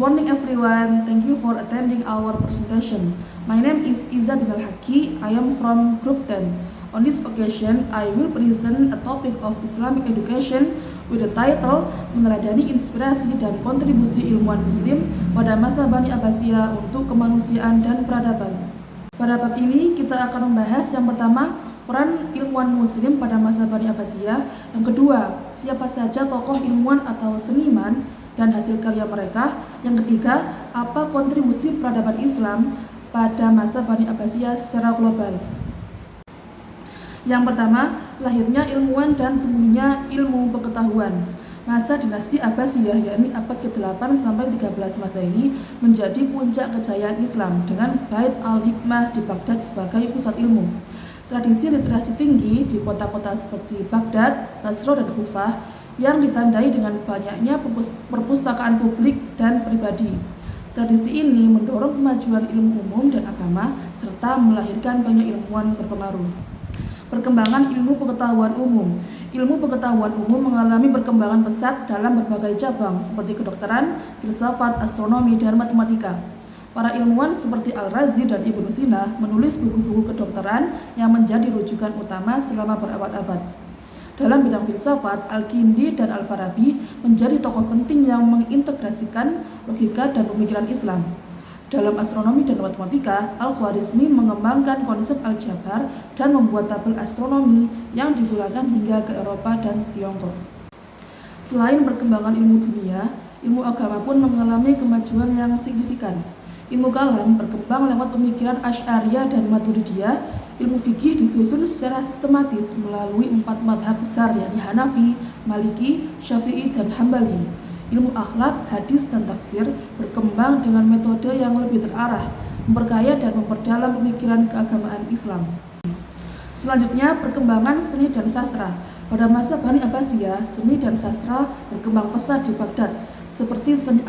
morning everyone, thank you for attending our presentation. My name is Izzat Al-Haki, I am from Group 10. On this occasion, I will present a topic of Islamic education with the title Meneladani Inspirasi dan Kontribusi Ilmuwan Muslim pada Masa Bani Abbasiyah untuk Kemanusiaan dan Peradaban. Pada bab ini kita akan membahas yang pertama, peran ilmuwan muslim pada masa Bani Abbasiyah. Yang kedua, siapa saja tokoh ilmuwan atau seniman dan hasil karya mereka. Yang ketiga, apa kontribusi peradaban Islam pada masa Bani Abbasiyah secara global. Yang pertama, lahirnya ilmuwan dan tumbuhnya ilmu pengetahuan. Masa dinasti Abbasiyah, yakni abad ke-8 sampai 13 Masehi, menjadi puncak kejayaan Islam dengan Bait al-Hikmah di Baghdad sebagai pusat ilmu. Tradisi literasi tinggi di kota-kota seperti Baghdad, Basra, dan Kufah yang ditandai dengan banyaknya perpustakaan publik dan pribadi. Tradisi ini mendorong kemajuan ilmu umum dan agama serta melahirkan banyak ilmuwan berpengaruh. Perkembangan ilmu pengetahuan umum. Ilmu pengetahuan umum mengalami perkembangan pesat dalam berbagai cabang seperti kedokteran, filsafat, astronomi, dan matematika. Para ilmuwan seperti Al-Razi dan Ibnu Sina menulis buku-buku kedokteran yang menjadi rujukan utama selama berabad-abad. Dalam bidang filsafat, Al-Kindi dan Al-Farabi menjadi tokoh penting yang mengintegrasikan logika dan pemikiran Islam. Dalam astronomi dan matematika, Al-Khwarizmi mengembangkan konsep aljabar dan membuat tabel astronomi yang digunakan hingga ke Eropa dan Tiongkok. Selain perkembangan ilmu dunia, ilmu agama pun mengalami kemajuan yang signifikan. Ilmu kalam berkembang lewat pemikiran Asy'ariyah dan Maturidiyah. Ilmu fikih disusun secara sistematis melalui 4 mazhab besar, yakni Hanafi, Maliki, Syafi'i, dan Hambali. Ilmu akhlak, hadis, dan tafsir berkembang dengan metode yang lebih terarah, memperkaya dan memperdalam pemikiran keagamaan Islam. Selanjutnya, perkembangan seni dan sastra. Pada masa Bani Abbasiyah, seni dan sastra berkembang pesat di Baghdad, seperti seni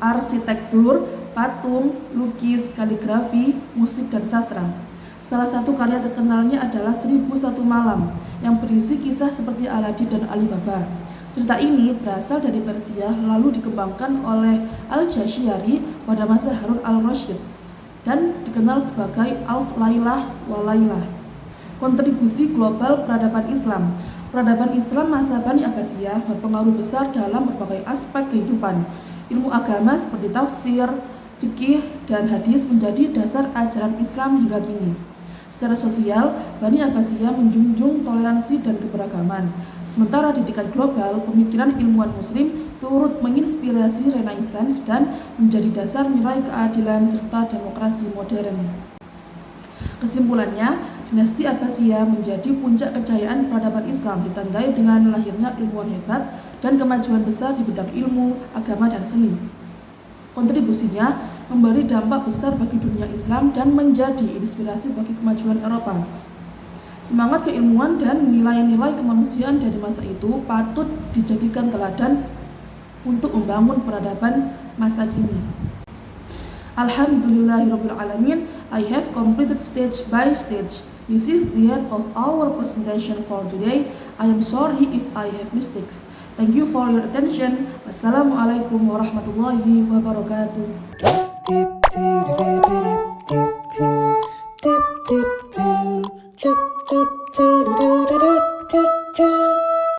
arsitektur, patung, lukis, kaligrafi, musik, dan sastra. Salah satu karya terkenalnya adalah 1001 Malam, yang berisi kisah seperti Aladin dan Alibaba. Cerita ini berasal dari Persia lalu dikembangkan oleh Al-Jashyari pada masa Harun al-Rasyid dan dikenal sebagai Alf Lailah wa Lailah. Kontribusi global peradaban Islam. Peradaban Islam masa Bani Abbasiyah berpengaruh besar dalam berbagai aspek kehidupan. Ilmu agama seperti tafsir, fikih, dan hadis menjadi dasar ajaran Islam hingga kini. Secara sosial, Bani Abbasiyah menjunjung toleransi dan keberagaman. Sementara di tingkat global, pemikiran ilmuwan muslim turut menginspirasi Renaissance dan menjadi dasar nilai keadilan serta demokrasi modern. Kesimpulannya, dinasti Abbasiyah menjadi puncak kejayaan peradaban Islam ditandai dengan lahirnya ilmuwan hebat dan kemajuan besar di bidang ilmu, agama, dan seni. Kontribusinya memberi dampak besar bagi dunia Islam dan menjadi inspirasi bagi kemajuan Eropa. Semangat keilmuan dan nilai-nilai kemanusiaan dari masa itu patut dijadikan teladan untuk membangun peradaban masa kini. Alhamdulillahirabbil alamin, I have completed stage by stage. This is the end of our presentation for today. I am sorry if I have mistakes. Thank you for your attention. Wassalamualaikum warahmatullahi wabarakatuh.